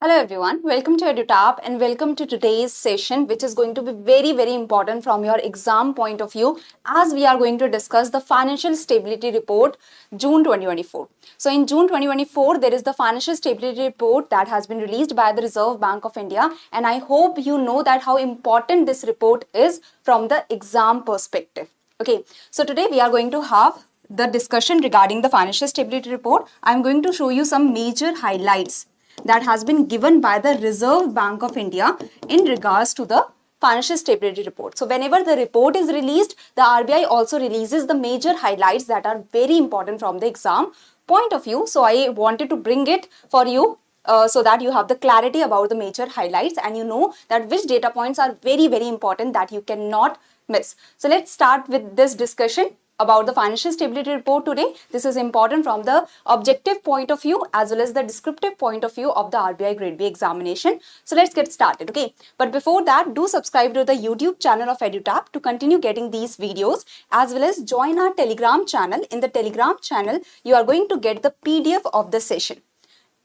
Hello everyone, welcome to EduTap and welcome to today's session, which is going to be very important from your exam point of view, as we are going to discuss the Financial Stability Report June 2024. So in June 2024, there is the Financial Stability Report that has been released by the Reserve Bank of India, and I hope you know that how important this report is from the exam perspective. Okay, so today we are going to have the discussion regarding the Financial Stability Report. I am going to show you some major highlights that has been given by the Reserve Bank of India in regards to the Financial Stability Report. So whenever the report is released, the RBI also releases the major highlights that are very important from the exam point of view. So I wanted to bring it for you so that you have the clarity about the major highlights and you know that which data points are very important that you cannot miss. So let's start with this discussion about the Financial Stability Report today. This is important from the objective point of view as well as the descriptive point of view of the RBI Grade B examination. So let's get started, okay? But before that, do subscribe to the YouTube channel of EduTap to continue getting these videos, as well as join our Telegram channel. In the Telegram channel, you are going to get the PDF of the session,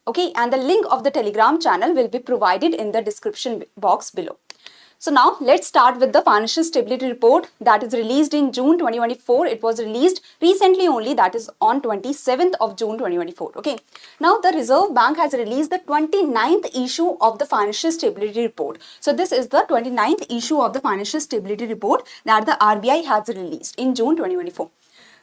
okay? And the link of the Telegram channel will be provided in the description box below. So now let's start with the Financial Stability Report that is released in June 2024. It was released recently only, that is on 27th of June 2024. Okay. Now the Reserve Bank has released the 29th issue of the Financial Stability Report. So this is the 29th issue of the Financial Stability Report that the RBI has released in June 2024.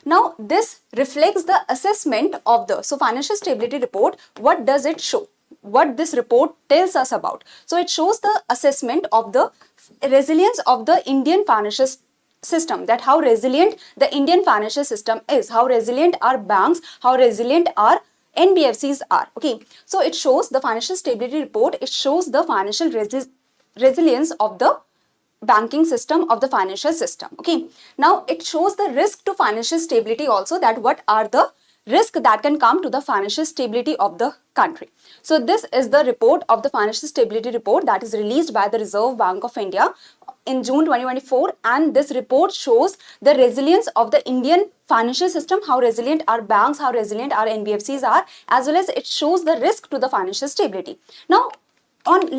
Now this reflects the assessment of the Financial Stability Report. What does it show? What this report tells us about? So it shows the assessment of the resilience of the Indian financial system, that how resilient the Indian financial system is, how resilient our banks, how resilient our NBFCs are. Okay, so it shows the Financial Stability Report, it shows the financial resilience of the banking system, of the financial system. Okay, now it shows the risk to financial stability also, that what are the risk that can come to the financial stability of the country. So this is the report of the Financial Stability Report that is released by the Reserve Bank of India in June 2024, and this report shows the resilience of the Indian financial system, how resilient our banks, how resilient our NBFCs are, as well as it shows the risk to the financial stability. Now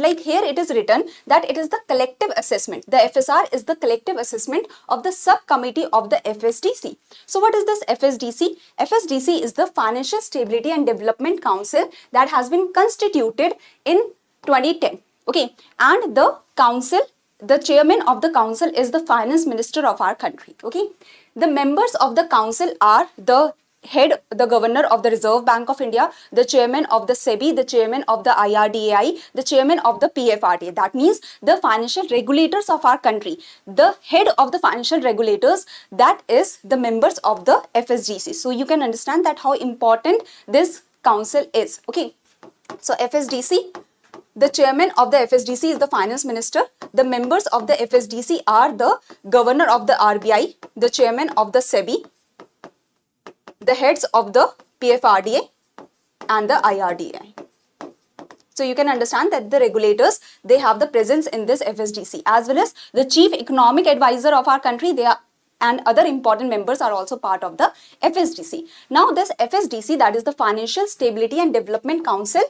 here it is written that it is the collective assessment. The FSR is the collective assessment of the subcommittee of the FSDC. So what is this FSDC? FSDC is the Financial Stability and Development Council that has been constituted in 2010. Okay, and the council, the chairman of the council is the finance minister of our country. Okay, the members of the council are the head, the governor of the Reserve Bank of India, the chairman of the SEBI, the chairman of the IRDAI, the chairman of the PFRDA. That means the financial regulators of our country. The head of the financial regulators, that is the members of the FSDC. So you can understand that how important this council is. Okay, so FSDC, the chairman of the FSDC is the finance minister. The members of the FSDC are the governor of the RBI, the chairman of the SEBI, the heads of the PFRDA and the IRDAI. So you can understand that the regulators, they have the presence in this FSDC, as well as the chief economic advisor of our country, they are, and other important members are also part of the FSDC. Now this FSDC, that is the Financial Stability and Development Council,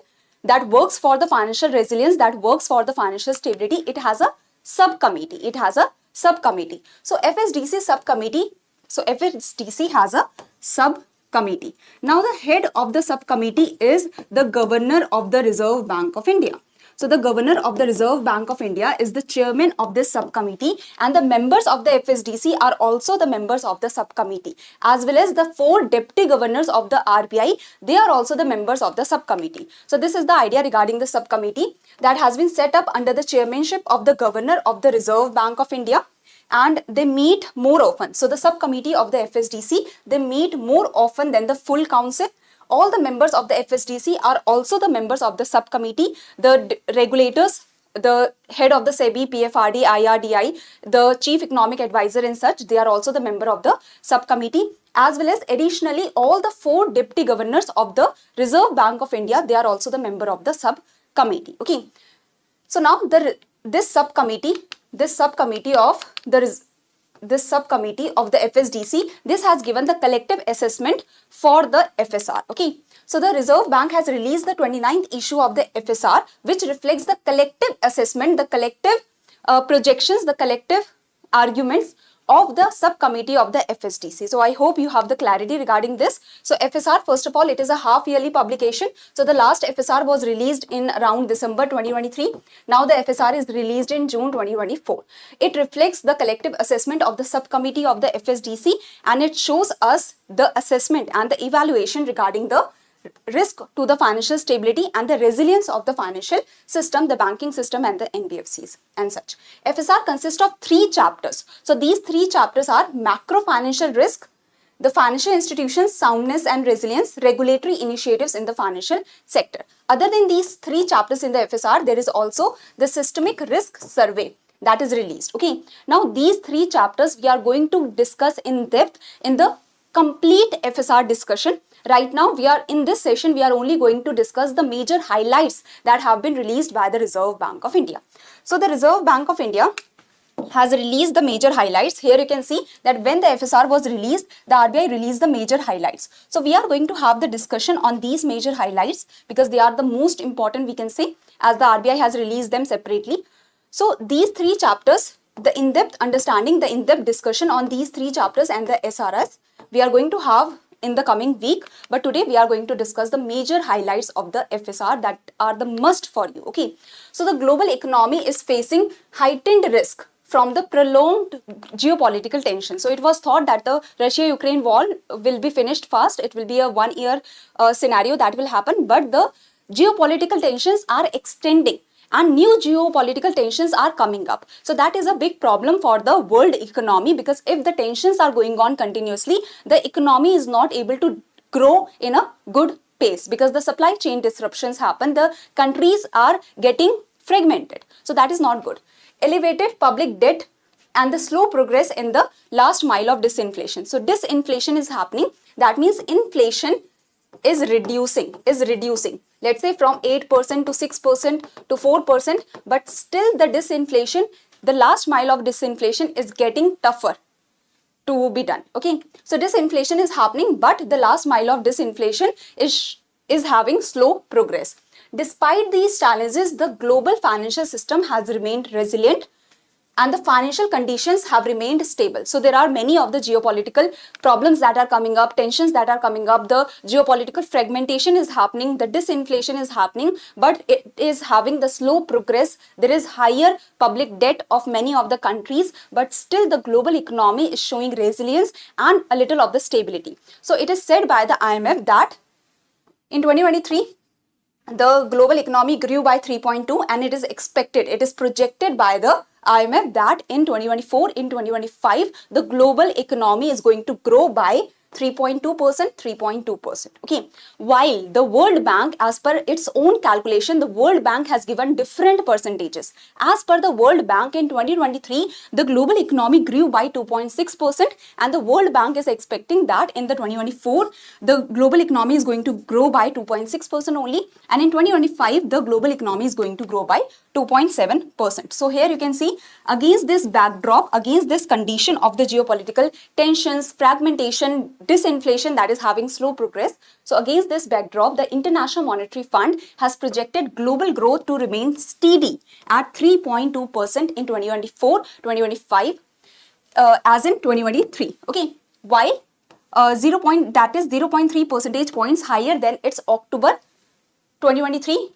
that works for the financial resilience, that works for the financial stability, it has a subcommittee. It has a subcommittee. So FSDC subcommittee, so FSDC has a subcommittee. Now the head of the subcommittee is the governor of the Reserve Bank of India. So the governor of the Reserve Bank of India is the chairman of this subcommittee, and the members of the FSDC are also the members of the subcommittee, as well as the 4 deputy governors of the RBI, they are also the members of the subcommittee. So this is the idea regarding the subcommittee that has been set up under the chairmanship of the governor of the Reserve Bank of India, and they meet more often. So the subcommittee of the FSDC, they meet more often than the full council. All the members of the FSDC are also the members of the subcommittee. The regulators, the head of the SEBI, PFRD, IRDI, the chief economic advisor and such, they are also the member of the subcommittee, as well as additionally all the 4 deputy governors of the Reserve Bank of India, they are also the member of the subcommittee. Okay, so now this subcommittee of the FSDC, this has given the collective assessment for the FSR. Okay, So the Reserve Bank has released the 29th issue of the FSR, which reflects the collective assessment, the collective projections, the collective arguments of the subcommittee of the FSDC. So I hope you have the clarity regarding this. So FSR, first of all, it is a half-yearly publication. So the last FSR was released in around December 2023. Now the FSR is released in June 2024. It reflects the collective assessment of the subcommittee of the FSDC, and it shows us the assessment and the evaluation regarding the risk to the financial stability and the resilience of the financial system, the banking system and the NBFCs and such. FSR consists of 3 chapters. So these 3 chapters are macro financial risk, the financial institutions' soundness and resilience, regulatory initiatives in the financial sector. Other than these 3 chapters in the FSR, there is also the systemic risk survey that is released. Okay. Now these 3 chapters we are going to discuss in depth in the complete FSR discussion. Right now, in this session, we are only going to discuss the major highlights that have been released by the Reserve Bank of India. So the Reserve Bank of India has released the major highlights. Here you can see that when the FSR was released, the RBI released the major highlights. So we are going to have the discussion on these major highlights because they are the most important, we can say, as the RBI has released them separately. So these 3 chapters, the in-depth understanding, the in-depth discussion on these 3 chapters and the SRS, we are going to have in the coming week, but today we are going to discuss the major highlights of the FSR that are the must for you. Okay, so the global economy is facing heightened risk from the prolonged geopolitical tension. So it was thought that the Russia-Ukraine war will be finished fast. It will be a 1-year scenario that will happen, but the geopolitical tensions are extending and new geopolitical tensions are coming up. So that is a big problem for the world economy, because if the tensions are going on continuously, the economy is not able to grow in a good pace because the supply chain disruptions happen, the countries are getting fragmented. So that is not good. Elevated public debt and the slow progress in the last mile of disinflation. So disinflation is happening. That means inflation is reducing. Let's say from 8% to 6% to 4%, but still the disinflation, the last mile of disinflation is getting tougher to be done. Okay, so disinflation is happening, but the last mile of disinflation is having slow progress. Despite these challenges, the global financial system has remained resilient and the financial conditions have remained stable. So there are many of the geopolitical problems that are coming up, tensions that are coming up, the geopolitical fragmentation is happening, the disinflation is happening, but it is having the slow progress. There is higher public debt of many of the countries, but still the global economy is showing resilience and a little of the stability. So it is said by the IMF that in 2023, the global economy grew by 3.2 and it is projected by the IMF that in 2024, in 2025, the global economy is going to grow by 3.2%. Okay, while the World Bank, as per its own calculation, the World Bank has given different percentages. As per the World Bank, in 2023, the global economy grew by 2.6%, and the World Bank is expecting that in the 2024, the global economy is going to grow by 2.6% only, and in 2025, the global economy is going to grow by 2.7%. So here you can see, against this backdrop, against this condition of the geopolitical tensions, fragmentation, disinflation that is having slow progress. So against this backdrop, the International Monetary Fund has projected global growth to remain steady at 3.2% in 2024-2025 as in 2023. Okay, while that is 0.3 percentage points higher than its October 2023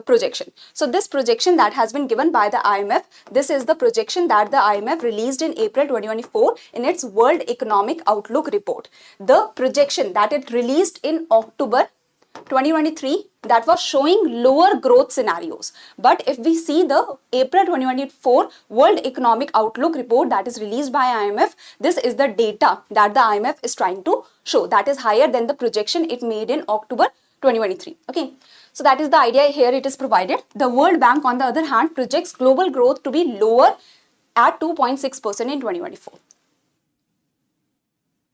projection. So this projection that has been given by the IMF, this is the projection that the IMF released in April 2024 in its World Economic Outlook report. The projection that it released in October 2023, that was showing lower growth scenarios. But if we see the April 2024 World Economic Outlook report that is released by IMF, this is the data that the IMF is trying to show. That is higher than the projection it made in October 2023. Okay, so that is the idea here it is provided. The World Bank, on the other hand, projects global growth to be lower at 2.6% in 2024.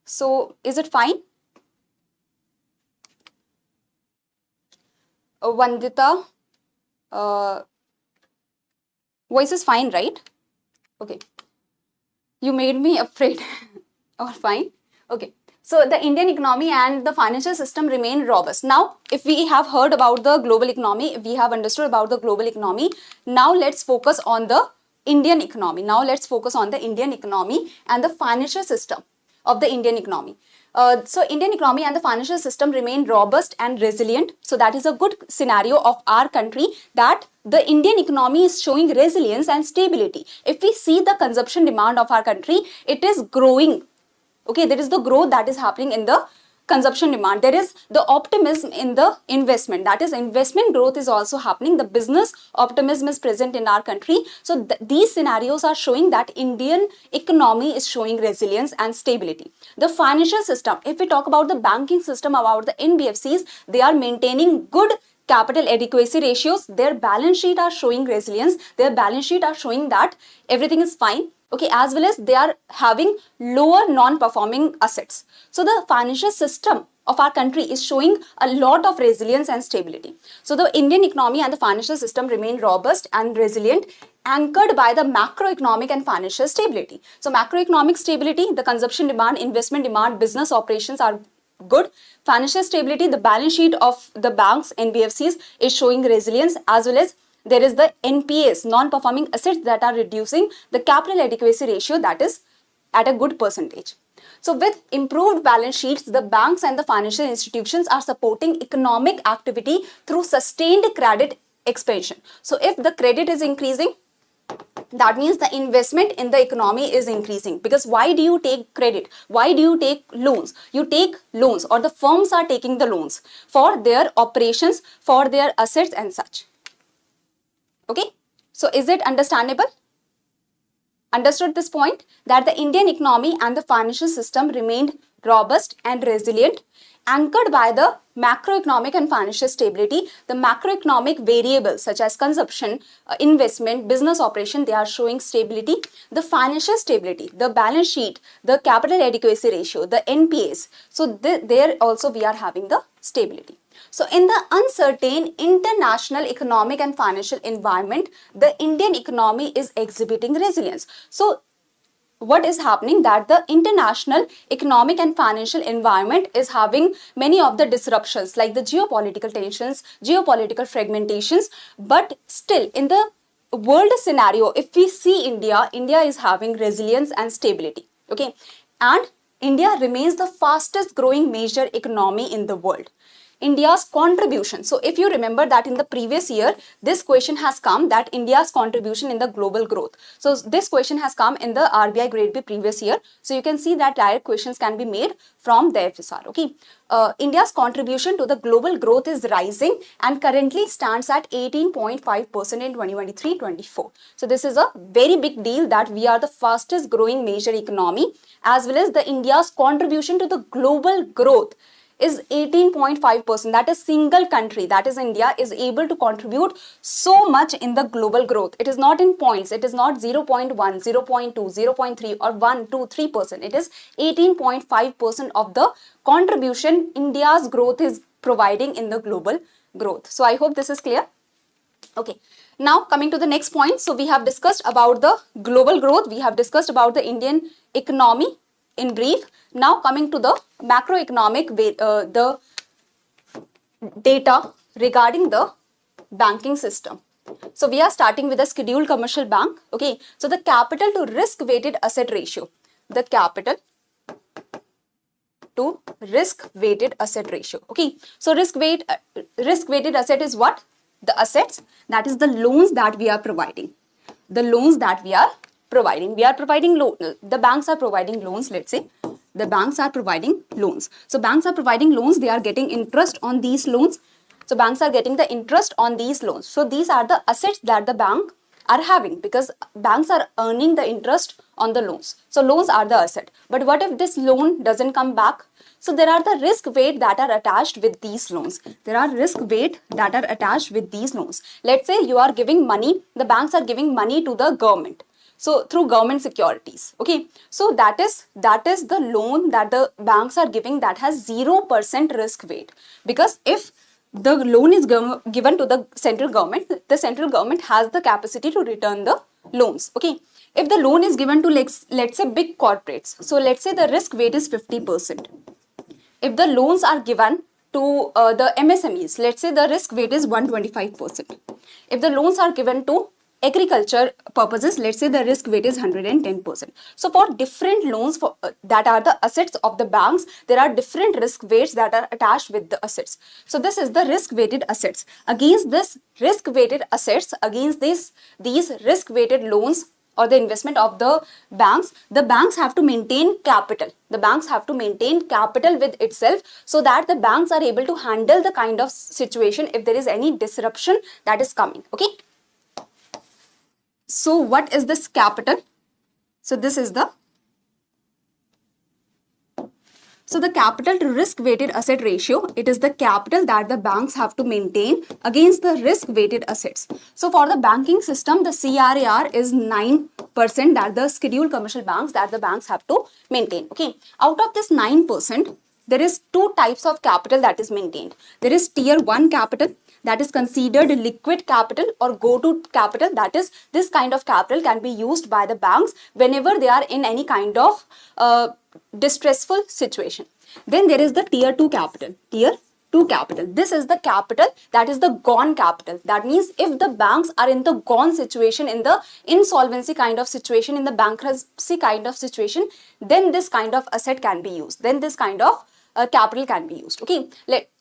So is it fine? Vandita, voice is fine, right? Okay, you made me afraid. Or fine. Okay. So the Indian economy and the financial system remain robust. Now, if we have heard about the global economy, if we have understood about the global economy, now let's focus on the Indian economy. Now let's focus on the Indian economy and the financial system of the Indian economy. So Indian economy and the financial system remain robust and resilient. So that is a good scenario of our country, that the Indian economy is showing resilience and stability. If we see the consumption demand of our country, it is growing. Okay, there is the growth that is happening in the consumption demand. There is the optimism in the investment. That is, investment growth is also happening. The business optimism is present in our country. So these scenarios are showing that Indian economy is showing resilience and stability. The financial system, if we talk about the banking system, about the NBFCs, they are maintaining good capital adequacy ratios. Their balance sheet are showing resilience. Their balance sheet are showing that everything is fine. Okay, as well as they are having lower non-performing assets. So the financial system of our country is showing a lot of resilience and stability. So the Indian economy and the financial system remain robust and resilient, anchored by the macroeconomic and financial stability. So macroeconomic stability, the consumption demand, investment demand, business operations are good. Financial stability, the balance sheet of the banks, NBFCs, is showing resilience, as well as there is the NPAs, non-performing assets, that are reducing, the capital adequacy ratio that is at a good percentage. So with improved balance sheets, the banks and the financial institutions are supporting economic activity through sustained credit expansion. So if the credit is increasing, that means the investment in the economy is increasing. Because why do you take credit? Why do you take loans? You take loans, or the firms are taking the loans for their operations, for their assets and such. Okay, so is it understandable? Understood this point, that the Indian economy and the financial system remained robust and resilient, anchored by the macroeconomic and financial stability. The macroeconomic variables such as consumption, investment, business operation, they are showing stability. The financial stability, the balance sheet, the capital adequacy ratio, the NPAs, so there also we are having the stability. So in the uncertain international economic and financial environment, the Indian economy is exhibiting resilience. So what is happening, that the international economic and financial environment is having many of the disruptions, like the geopolitical tensions, geopolitical fragmentations, but still in the world scenario, if we see India is having resilience and stability. Okay, and India remains the fastest growing major economy in the world. India's contribution. So if you remember that in the previous year, this question has come, that India's contribution in the global growth. So this question has come in the RBI Grade B previous year. So you can see that direct questions can be made from the FSR. Okay, India's contribution to the global growth is rising and currently stands at 18.5% in 2023-24. So this is a very big deal, that we are the fastest growing major economy, as well as the India's contribution to the global growth is 18.5%. That is single country, that is India, is able to contribute so much in the global growth. It is not in points. It is not 0.1, 0.2, 0.3 or 1, 2, 3%. It is 18.5% of the contribution India's growth is providing in the global growth. So I hope this is clear. Okay. Now coming to the next point. So we have discussed about the global growth. We have discussed about the Indian economy in brief. Now coming to the macroeconomic the data regarding the banking system. So we are starting with a scheduled commercial bank. Okay, so the capital to risk weighted asset ratio, the capital to risk weighted asset ratio. Okay, so risk weighted asset is what? The assets, that is the loans that we are providing. The loans that we are providing. We are providing the banks are providing loans, let's say. The banks are providing loans. So banks are providing loans, they are getting interest on these loans. So banks are getting the interest on these loans. So these are the assets that the bank are having, because banks are earning the interest on the loans. So loans are the asset. But what if this loan doesn't come back? So there are the risk weight that are attached with these loans. There are risk weight that are attached with these loans. Let's say you are giving money, the banks are giving money to the government. So through government securities. Okay, so that is the loan that the banks are giving, that has 0% risk weight. Because if the loan is given to the central government has the capacity to return the loans. Okay, if the loan is given to, let's say, big corporates, so let's say the risk weight is 50%. if the loans are given to the MSMEs, let's say the risk weight is 125%. If the loans are given to agriculture purposes, let's say the risk weight is 110%. So for different loans that are the assets of the banks, there are different risk weights that are attached with the assets. So this is the risk weighted assets. Against this risk weighted assets, against these risk weighted loans or the investment of the banks have to maintain capital. The banks have to maintain capital with itself, so that the banks are able to handle the kind of situation if there is any disruption that is coming. Okay. So what is this capital? So this is the capital to risk weighted asset ratio, it is the capital that the banks have to maintain against the risk weighted assets. So for the banking system, the CRAR is 9% that the scheduled commercial banks have to maintain. Okay. Out of this 9%, there is two types of capital that is maintained. There is tier 1 capital, that is considered liquid capital or go-to capital. That is, this kind of capital can be used by the banks whenever they are in any kind of distressful situation. Then there is the tier 2 capital. Tier 2 capital. This is the capital that is the gone capital. That means if the banks are in the gone situation, in the insolvency kind of situation, in the bankruptcy kind of situation, then this kind of asset can be used. Then this kind of capital can be used. Okay.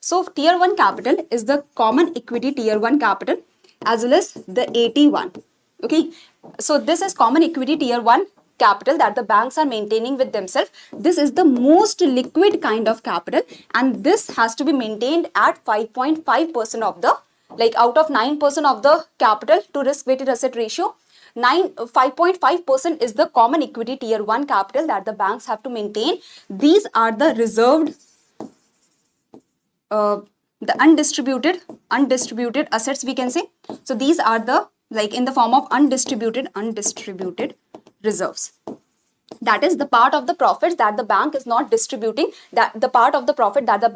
So tier 1 capital is the common equity tier 1 capital as well as the AT1. Okay. So this is common equity tier 1 capital that the banks are maintaining with themselves. This is the most liquid kind of capital, and this has to be maintained at 5.5% of the, like out of 9% of the capital to risk weighted asset ratio, 5.5% is the common equity tier 1 capital that the banks have to maintain. These are the reserved, the undistributed assets, we can say. So these are the, like in the form of undistributed reserves. That is the part of the profits that the bank is not distributing, that the part of the profit that the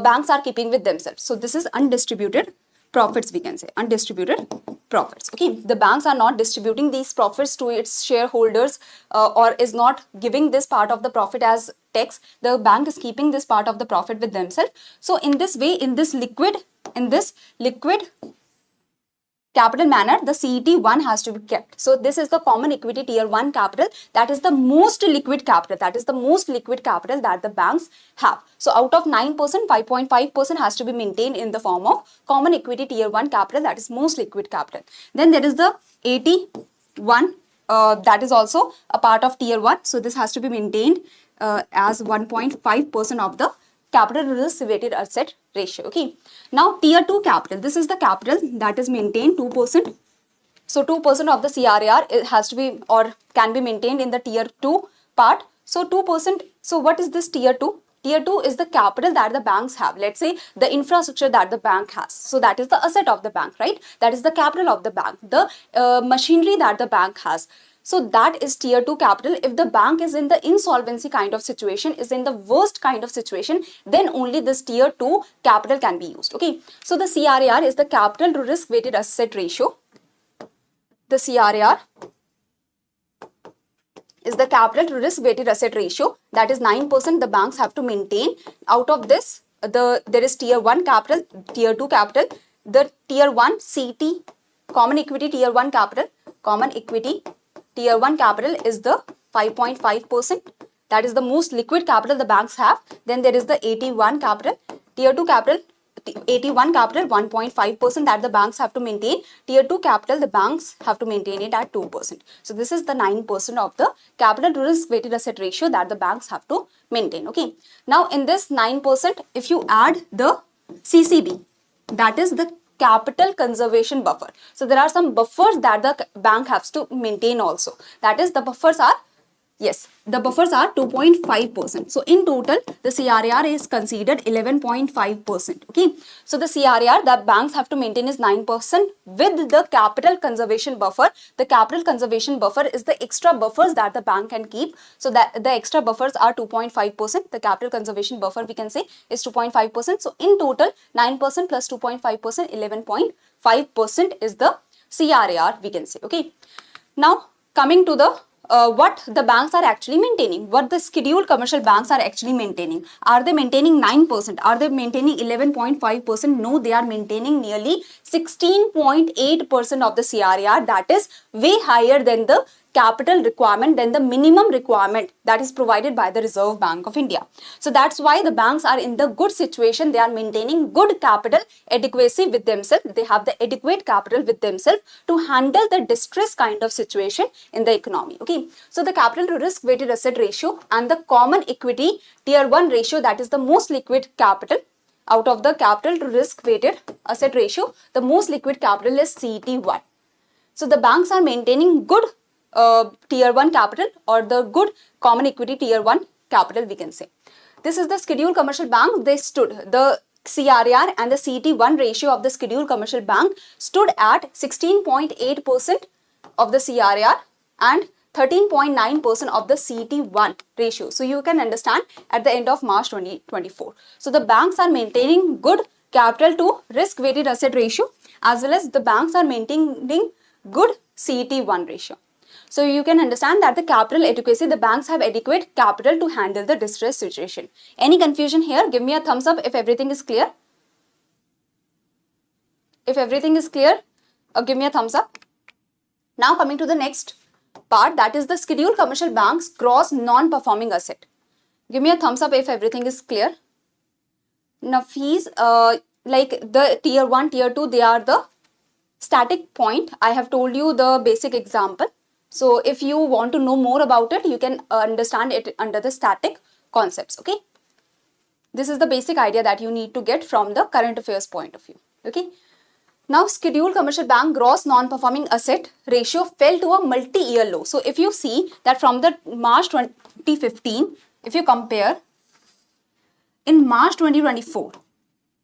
banks are keeping with themselves. So this is undistributed profits, we can say, undistributed profits. Okay, the banks are not distributing these profits to its shareholders or is not giving this part of the profit as tax. The bank is keeping this part of the profit with themselves. So in this way, in this liquid capital manner, the CET1 has to be kept. So this is the common equity tier 1 capital, that is the most liquid capital, that the banks have. So out of 9%, 5.5% has to be maintained in the form of common equity tier 1 capital, that is most liquid capital. Then there is the AT1, that is also a part of tier 1. So this has to be maintained as 1.5% of the capital to risk weighted asset ratio. Okay. Now tier 2 capital, this is the capital that is maintained 2%. So 2% of the CRAR has to be or can be maintained in the tier 2 part. So 2%. So what is this tier 2? Tier 2 is the capital that the banks have. Let's say the infrastructure that the bank has. So that is the asset of the bank, right? That is the capital of the bank. The machinery that the bank has. So that is tier 2 capital. If the bank is in the insolvency kind of situation, is in the worst kind of situation, then only this tier 2 capital can be used. Okay. So the CRAR is the capital to risk weighted asset ratio. The CRAR is the capital to risk weighted asset ratio, that is 9% the banks have to maintain. Out of this, there is tier 1 capital, tier 2 capital, the tier 1 CT, common equity tier 1 capital, common equity tier 1 capital is the 5.5%. That is the most liquid capital the banks have. Then there is the AT1 capital, tier 2 capital, AT1 capital 1.5% that the banks have to maintain. Tier 2 capital, the banks have to maintain it at 2%. So this is the 9% of the capital to risk weighted asset ratio that the banks have to maintain. Okay. Now in this 9%, if you add the CCB, that is the capital conservation buffer. So there are some buffers that the bank has to maintain also. That is, the buffers are, yes, the buffers are 2.5%. So in total, the CRAR is considered 11.5%. Okay. So the CRAR that banks have to maintain is 9% with the capital conservation buffer. The capital conservation buffer is the extra buffers that the bank can keep. So that the extra buffers are 2.5%. The capital conservation buffer, we can say, is 2.5%. So in total, 9% plus 2.5%, 11.5% is the CRAR, we can say. Okay. Now coming to the what the banks are actually maintaining, what the scheduled commercial banks are actually maintaining. Are they maintaining 9%? Are they maintaining 11.5%? No, they are maintaining nearly 16.8% of the CRAR. That is way higher than the capital requirement, than the minimum requirement that is provided by the Reserve Bank of India. So that's why the banks are in the good situation. They are maintaining good capital adequacy with themselves. They have the adequate capital with themselves to handle the distress kind of situation in the economy. Okay, so the capital to risk weighted asset ratio and the common equity tier 1 ratio, that is the most liquid capital out of the capital to risk weighted asset ratio, the most liquid capital is CET1. So the banks are maintaining good tier 1 capital, or the good common equity tier 1 capital, we can say. This is the scheduled commercial bank. They stood, the CRAR and the CET1 ratio of the scheduled commercial bank stood at 16.8% of the CRAR and 13.9% of the CET1 ratio. So you can understand at the end of March 2024. So the banks are maintaining good capital to risk weighted asset ratio, as well as the banks are maintaining good CET1 ratio. So you can understand that the capital adequacy, the banks have adequate capital to handle the distress situation. Any confusion here? Give me a thumbs up if everything is clear. If everything is clear, give me a thumbs up. Now coming to the next part, that is the scheduled commercial bank's gross non-performing asset. Give me a thumbs up if everything is clear. Now fees, like the tier 1, tier 2, they are the static point. I have told you the basic example. So if you want to know more about it, you can understand it under the static concepts. Okay. This is the basic idea that you need to get from the current affairs point of view. Okay. Now, scheduled commercial bank gross non-performing asset ratio fell to a multi-year low. So if you see that from the March 2015, if you compare, in March 2024,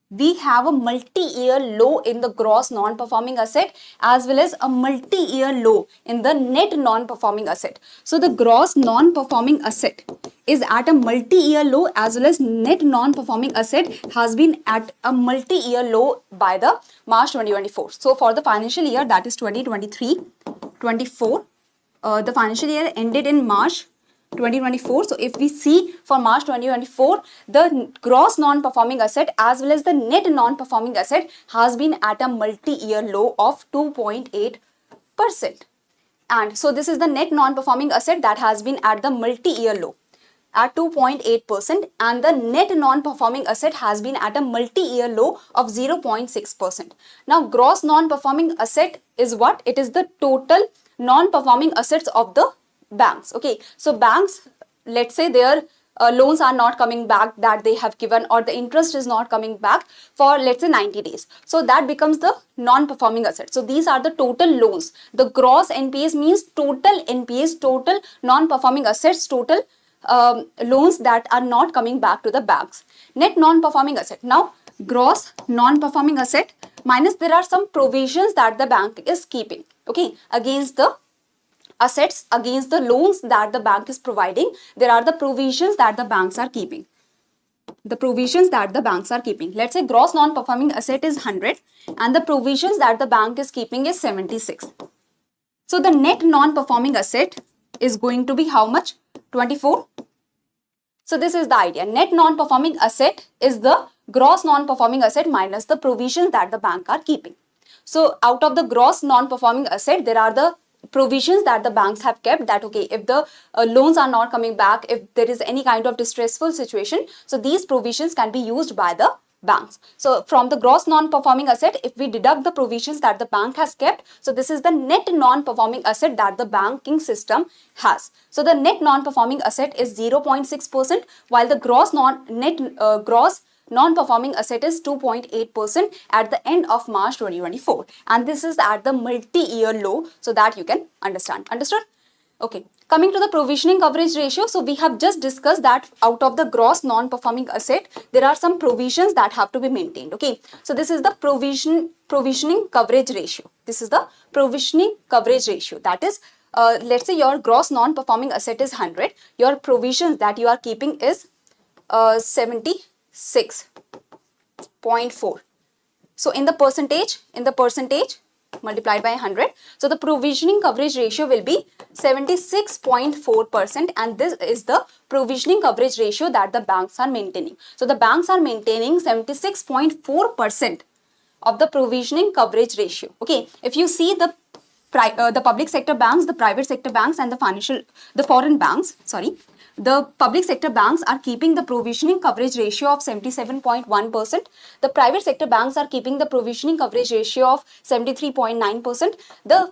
we have a multi-year low in the gross non-performing asset, as well as a multi-year low in the net non-performing asset. So the gross non-performing asset is at a multi-year low, as well as net non-performing asset has been at a multi-year low by the March 2024. So for the financial year, that is 2023-24, the financial year ended in March 2024. So if we see for March 2024, the gross non-performing asset as well as the net non-performing asset has been at a multi-year low of 2.8%. And so this is the net non-performing asset that has been at the multi-year low at 2.8%, and the net non-performing asset has been at a multi-year low of 0.6%. Now gross non-performing asset is what? It is the total non-performing assets of the banks. Okay, so banks, let's say their loans are not coming back that they have given, or the interest is not coming back for, let's say, 90 days. So that becomes the non-performing asset. So these are the total loans. The gross NPAs means total NPAs, total non-performing assets, total loans that are not coming back to the banks. Net non-performing asset. Now gross non-performing asset minus there are some provisions that the bank is keeping, okay, against the assets, against the loans that the bank is providing. There are the provisions that the banks are keeping. The provisions that the banks are keeping. Let's say gross non-performing asset is 100 and the provisions that the bank is keeping is 76. So the net non-performing asset is going to be how much? 24. So this is the idea. Net non-performing asset is the gross non-performing asset minus the provisions that the bank are keeping. So out of the gross non-performing asset, there are the provisions that the banks have kept, that okay, if the loans are not coming back, if there is any kind of distressful situation, so these provisions can be used by the banks. So from the gross non-performing asset, if we deduct the provisions that the bank has kept, so this is the net non-performing asset that the banking system has. So the net non-performing asset is 0.6%, while the gross non-performing asset is 2.8% at the end of March 2024, and this is at the multi-year low, so that you can understand. Understood? Okay, coming to the provisioning coverage ratio. So we have just discussed that out of the gross non-performing asset, there are some provisions that have to be maintained. Okay, so this is the provisioning coverage ratio. This is the provisioning coverage ratio. That is, let's say your gross non-performing asset is 100, your provisions that you are keeping is 76.4. So in the percentage, multiplied by 100. So the provisioning coverage ratio will be 76.4%, and this is the provisioning coverage ratio that the banks are maintaining. So the banks are maintaining 76.4% of the provisioning coverage ratio. Okay, if you see the public sector banks, the private sector banks, and the foreign banks, the public sector banks are keeping the provisioning coverage ratio of 77.1%. The private sector banks are keeping the provisioning coverage ratio of 73.9%. The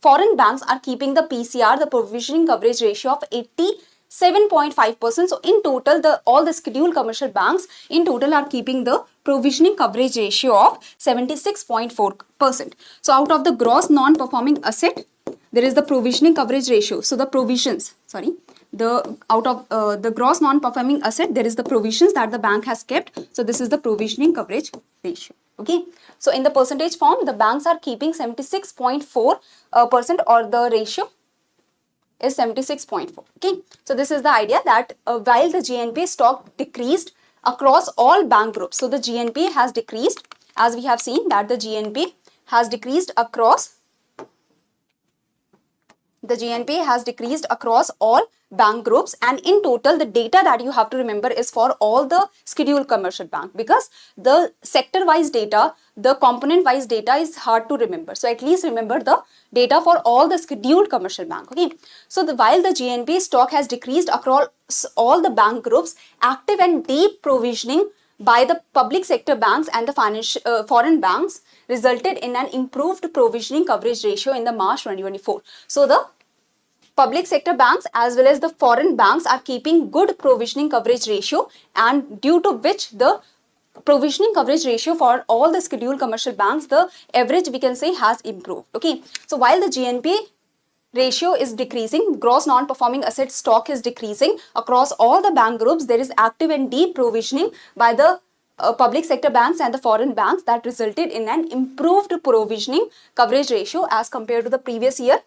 foreign banks are keeping the PCR, the provisioning coverage ratio of 87.5%. So in total, all the scheduled commercial banks in total are keeping the provisioning coverage ratio of 76.4%. So out of the gross non-performing asset, there is the provisioning coverage ratio. So the provisions, out of the gross non-performing asset, there is the provisions that the bank has kept. So this is the provisioning coverage ratio. Okay. So in the percentage form, the banks are keeping 76.4%, or the ratio is 76.4. Okay. So this is the idea that while the GNPA stock decreased across all bank groups, so the GNPA has decreased, as we have seen that the GNPA has decreased across all bank groups, and in total the data that you have to remember is for all the scheduled commercial bank, because the sector wise data, the component wise data is hard to remember. So at least remember the data for all the scheduled commercial bank. Okay. So while the GNPA stock has decreased across all the bank groups, active and deep provisioning by the public sector banks and the foreign banks resulted in an improved provisioning coverage ratio in the March 2024. So the public sector banks as well as the foreign banks are keeping good provisioning coverage ratio, and due to which the provisioning coverage ratio for all the scheduled commercial banks, the average we can say has improved. Okay. So while the GNPA ratio is decreasing, gross non-performing asset stock is decreasing across all the bank groups, there is active and deep provisioning by the public sector banks and the foreign banks that resulted in an improved provisioning coverage ratio as compared to the previous year,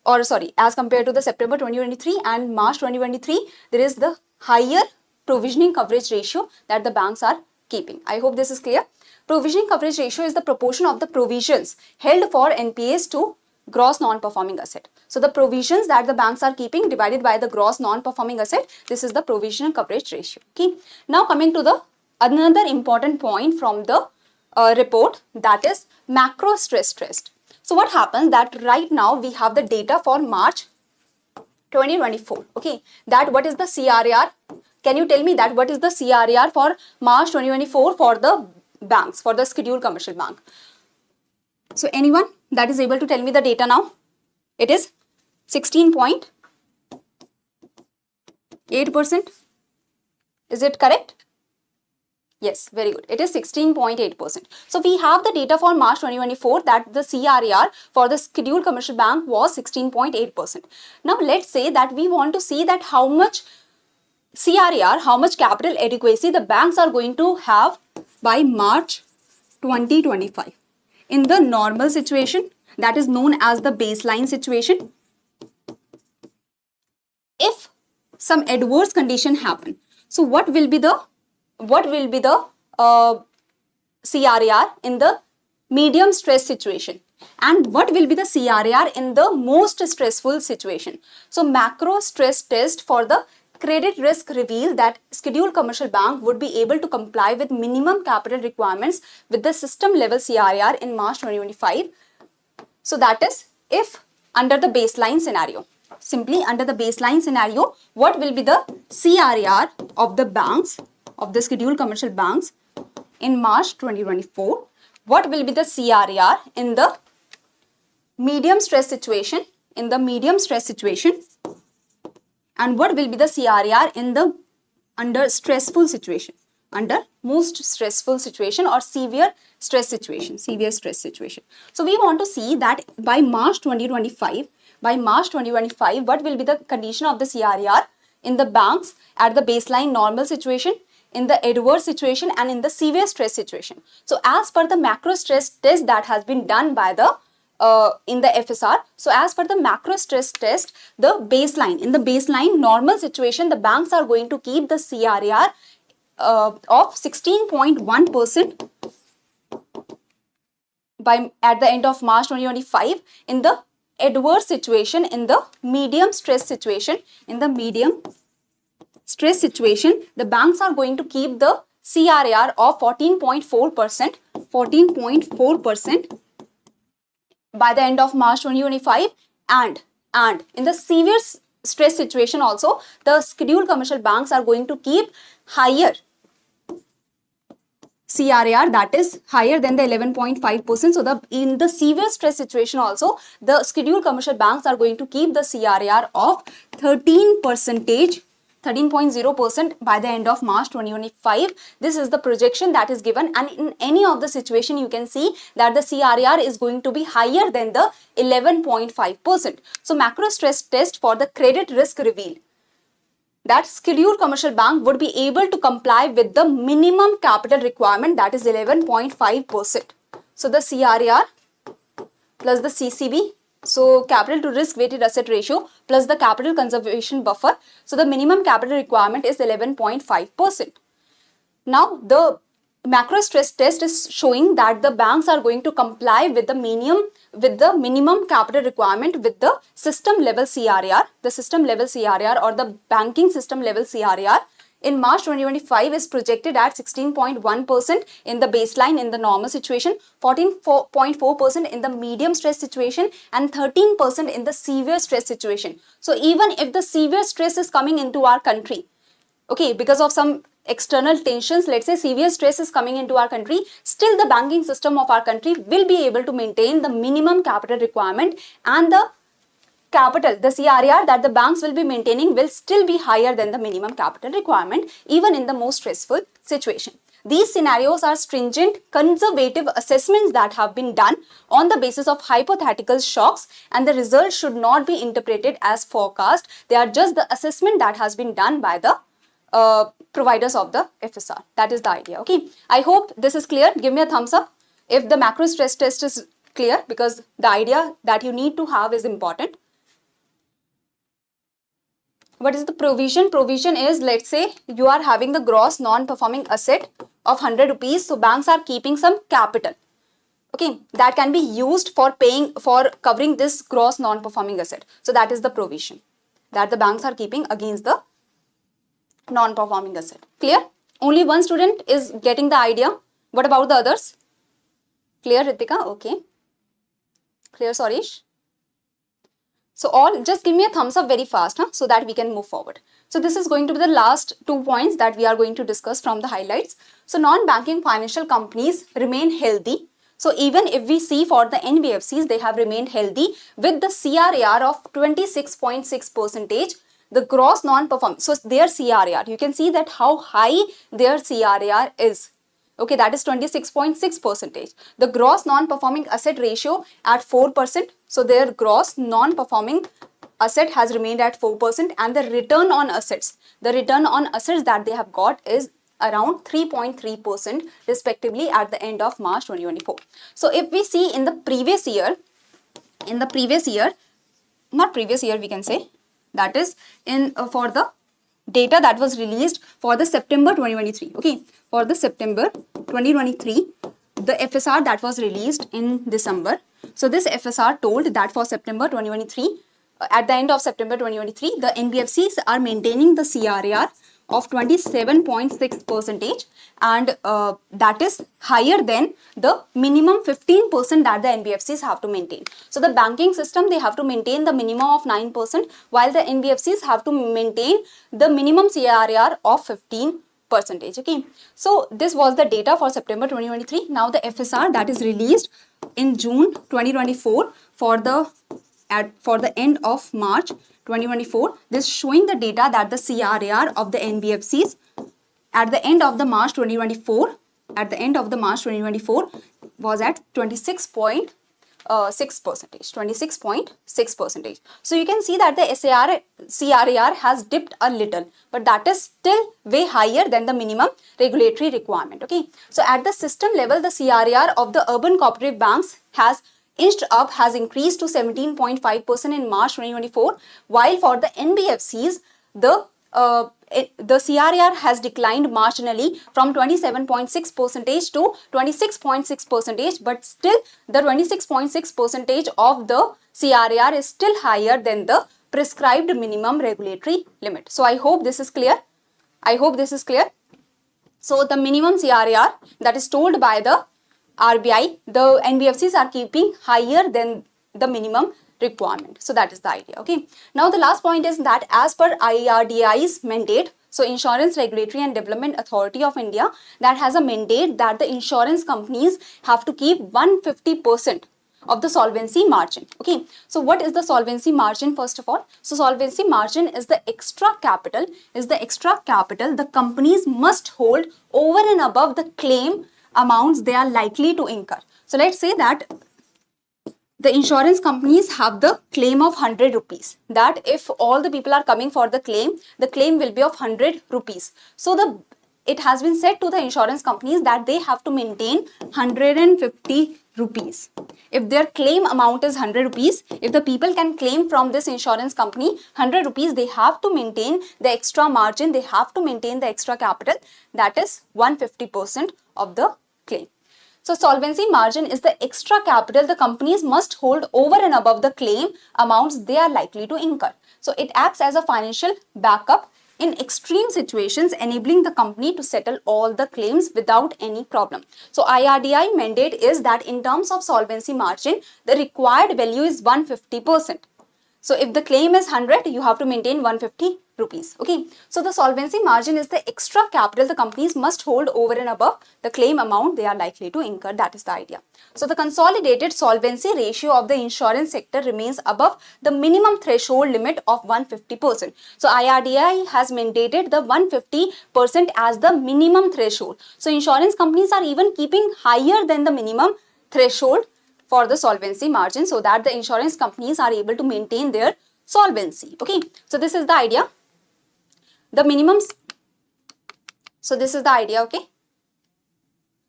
as compared to the September 2023 and March 2023, there is the higher provisioning coverage ratio that the banks are keeping. I hope this is clear. Provisioning coverage ratio is the proportion of the provisions held for NPAs to gross non-performing asset. So the provisions that the banks are keeping divided by the gross non-performing asset, this is the provisioning coverage ratio. Okay. Now coming to the another important point from the report, that is macro stress test. So what happens that right now we have the data for March 2024. Okay, that what is the CRAR? Can you tell me that what is the CRAR for March 2024 for the banks, for the scheduled commercial bank? So anyone that is able to tell me the data now? It is 16.8%. Is it correct? Yes, very good. It is 16.8%. So we have the data for March 2024 that the CRAR for the scheduled commercial bank was 16.8%. Now let's say that we want to see that how much CRAR, how much capital adequacy the banks are going to have by March 2025. In the normal situation, that is known as the baseline situation, if some adverse condition happen, so what will be the CRAR in the medium stress situation, and what will be the CRAR in the most stressful situation? So macro stress test for the credit risk reveal that scheduled commercial bank would be able to comply with minimum capital requirements with the system level CRAR in March 2025. So that is if under the baseline scenario. Simply under the baseline scenario, what will be the CRAR of the banks, of the scheduled commercial banks in March 2024? What will be the CRAR in the medium stress situation, and what will be the CRAR in the under stressful situation, under most stressful situation or severe stress situation. So we want to see that by March 2025, what will be the condition of the CRAR in the banks at the baseline normal situation, in the adverse situation, and in the severe stress situation. So as per the macro stress test that has been done by the in the FSR, so as per the macro stress test, the baseline, in the baseline normal situation, the banks are going to keep the CRAR of 16.1% at the end of March 2025 in the adverse situation, in the medium stress situation, the banks are going to keep the CRAR of 14.4% by the end of March 2025, and in the severe stress situation also, the scheduled commercial banks are going to keep higher CRAR, that is higher than the 11.5%. So in the severe stress situation also, the scheduled commercial banks are going to keep the CRAR of 13.0% by the end of March 2025. This is the projection that is given, and in any of the situation you can see that the CRAR is going to be higher than the 11.5%. So macro stress test for the credit risk revealed that scheduled commercial bank would be able to comply with the minimum capital requirement, that is 11.5%. So the CRAR plus the CCB, so capital to risk weighted asset ratio plus the capital conservation buffer. So the minimum capital requirement is 11.5%. Now the macro stress test is showing that the banks are going to comply with the minimum capital requirement with the system level CRAR. The system level CRAR or the banking system level CRAR in March 2025 is projected at 16.1% in the baseline in the normal situation, 14.4% in the medium stress situation, and 13% in the severe stress situation. So even if the severe stress is coming into our country, okay, because of some external tensions, let's say severe stress is coming into our country, still the banking system of our country will be able to maintain the minimum capital requirement, and the capital, the CRAR that the banks will be maintaining will still be higher than the minimum capital requirement even in the most stressful situation. These scenarios are stringent, conservative assessments that have been done on the basis of hypothetical shocks, and the results should not be interpreted as forecast. They are just the assessment that has been done by the providers of the FSR. That is the idea. Okay, I hope this is clear. Give me a thumbs up if the macro stress test is clear, because the idea that you need to have is important. What is the provision? Provision is, let's say you are having the gross non-performing asset of 100 rupees. So banks are keeping some capital, okay, that can be used for covering this gross non-performing asset. So that is the provision that the banks are keeping against the non-performing asset. Clear? Only one student is getting the idea. What about the others? Clear, Ritika? Okay. Clear, Sorish? So all, just give me a thumbs up very fast, so that we can move forward. So this is going to be the last 2 points that we are going to discuss from the highlights. So non-banking financial companies remain healthy. So even if we see for the NBFCs, they have remained healthy with the CRAR of 26.6%. The gross non-performing, so their CRAR, you can see that how high their CRAR is. Okay, that is 26.6%. The gross non-performing asset ratio at 4%. So their gross non-performing asset has remained at 4%, and the return on assets that they have got is around 3.3% respectively at the end of March 2024. So if we see in the previous year, we can say, that is in for the data that was released for the September 2023. Okay, for the September 2023, the FSR that was released in December. So this FSR told that for September 2023, at the end of September 2023, the NBFCs are maintaining the CRAR of 27.6%, and that is higher than the minimum 15% that the NBFCs have to maintain. So the banking system, they have to maintain the minimum of 9%, while the NBFCs have to maintain the minimum CRAR of 15%. Okay, so this was the data for September 2023. Now the FSR that is released in June 2024 for the end of March 2024, this showing the data that the CRAR of the NBFCs at the end of the March 2024 was at 26.6%. So you can see that the CRAR has dipped a little, but that is still way higher than the minimum regulatory requirement. Okay, so at the system level, the CRAR of the urban cooperative banks has inched up, has increased to 17.5% in March 2024, while for the NBFCs, the the CRAR has declined marginally from 27.6% to 26.6%, but still the 26.6% of the CRAR is still higher than the prescribed minimum regulatory limit. So I hope this is clear. I hope this is clear. So the minimum CRAR that is told by the RBI, the NBFCs are keeping higher than the minimum requirement. So that is the idea. Okay. Now the last point is that as per IRDAI's mandate, so Insurance Regulatory and Development Authority of India, that has a mandate that the insurance companies have to keep 150% of the solvency margin. Okay, so what is the solvency margin first of all? So solvency margin is the extra capital, the companies must hold over and above the claim amounts they are likely to incur. So let's say that the insurance companies have the claim of 100 rupees, that if all the people are coming for the claim will be of 100 rupees. So it has been said to the insurance companies that they have to maintain 150 rupees. If their claim amount is 100 rupees, if the people can claim from this insurance company 100 rupees, they have to maintain the extra margin, they have to maintain the extra capital, that is 150% of the claim. So solvency margin is the extra capital the companies must hold over and above the claim amounts they are likely to incur. So it acts as a financial backup in extreme situations, enabling the company to settle all the claims without any problem. So IRDAI mandate is that in terms of solvency margin, the required value is 150%. So if the claim is 100, you have to maintain 150 rupees. Okay. So the solvency margin is the extra capital the companies must hold over and above the claim amount they are likely to incur. That is the idea. So the consolidated solvency ratio of the insurance sector remains above the minimum threshold limit of 150%. So IRDAI has mandated the 150% as the minimum threshold. So insurance companies are even keeping higher than the minimum threshold for the solvency margin, so that the insurance companies are able to maintain their solvency. Okay, so this is the idea. The minimums. So this is the idea. Okay,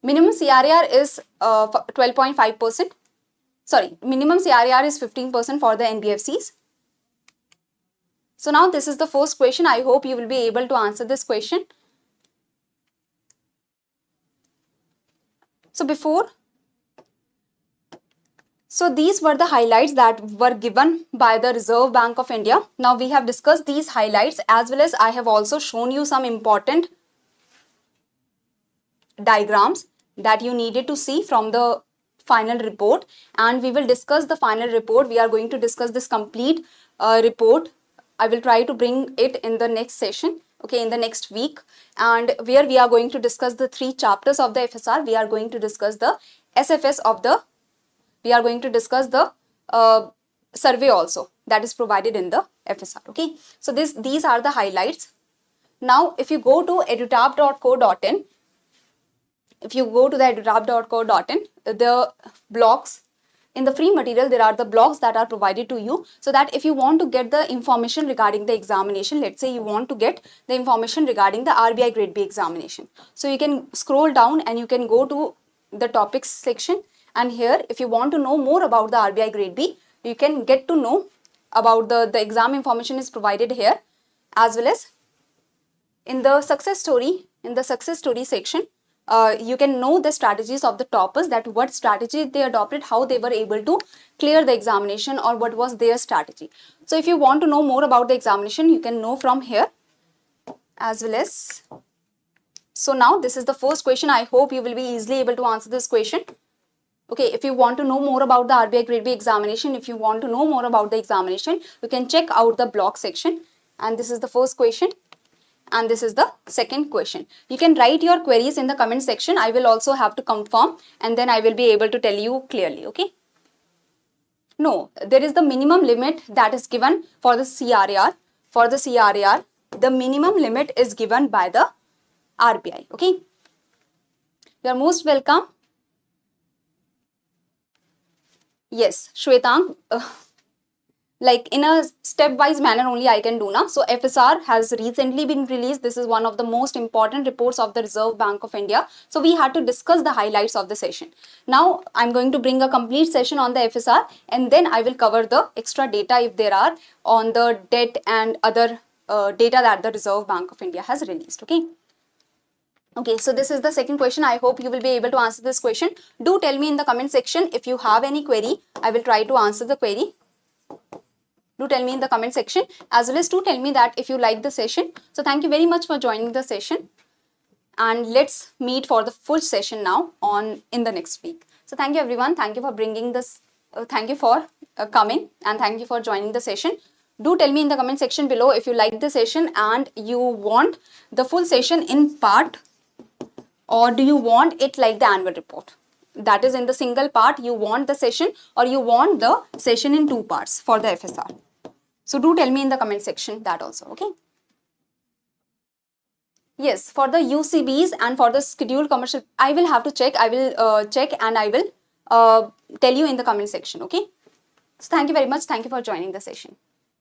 minimum CRAR is 12.5%. Sorry, minimum CRAR is 15% for the NBFCs. So now this is the first question. I hope you will be able to answer this question. So these were the highlights that were given by the Reserve Bank of India. Now we have discussed these highlights, as well as I have also shown you some important diagrams that you needed to see from the final report, and we will discuss the final report. We are going to discuss this complete report. I will try to bring it in the next session, okay, in the next week, and where we are going to discuss the 3 chapters of the FSR. We are going to discuss the SFS of the we are going to discuss the survey also that is provided in the FSR. Okay, so these are the highlights. Now, if you go to edutap.co.in, the blogs in the free material, there are the blogs that are provided to you, so that if you want to get the information regarding the examination, let's say you want to get the information regarding the RBI Grade B examination, so you can scroll down and you can go to the topics section. And here, if you want to know more about the RBI Grade B, you can get to know about the exam information is provided here, as well as in the success story section, you can know the strategies of the toppers, that what strategy they adopted, how they were able to clear the examination, or what was their strategy. So if you want to know more about the examination, you can know from here, as well as. So now this is the first question. I hope you will be easily able to answer this question. Okay, if you want to know more about the RBI Grade B examination, you can check out the blog section. And this is the first question. And this is the second question. You can write your queries in the comment section. I will also have to confirm, and then I will be able to tell you clearly. Okay. No, there is the minimum limit that is given for the CRAR. For the CRAR, the minimum limit is given by the RBI. Okay. You are most welcome. Yes, Shwetang, like in a stepwise manner only I can do now. So FSR has recently been released. This is one of the most important reports of the Reserve Bank of India. So we had to discuss the highlights of the session. Now I'm going to bring a complete session on the FSR, and then I will cover the extra data if there are on the debt and other data that the Reserve Bank of India has released. Okay. Okay, so this is the second question. I hope you will be able to answer this question. Do tell me in the comment section if you have any query. I will try to answer the query. Do tell me in the comment section, as well as do tell me that if you like the session. So thank you very much for joining the session, and let's meet for the full session now in the next week. So thank you everyone. Thank you for bringing this. Thank you for coming, and thank you for joining the session. Do tell me in the comment section below if you like the session and you want the full session in part, or do you want it like the annual report? That is in the single part you want the session, or you want the session in 2 parts for the FSR. So do tell me in the comment section that also, okay? Yes, for the UCBs and for the scheduled commercial, I will have to check. I will check and I will tell you in the comment section, okay? So thank you very much. Thank you for joining the session.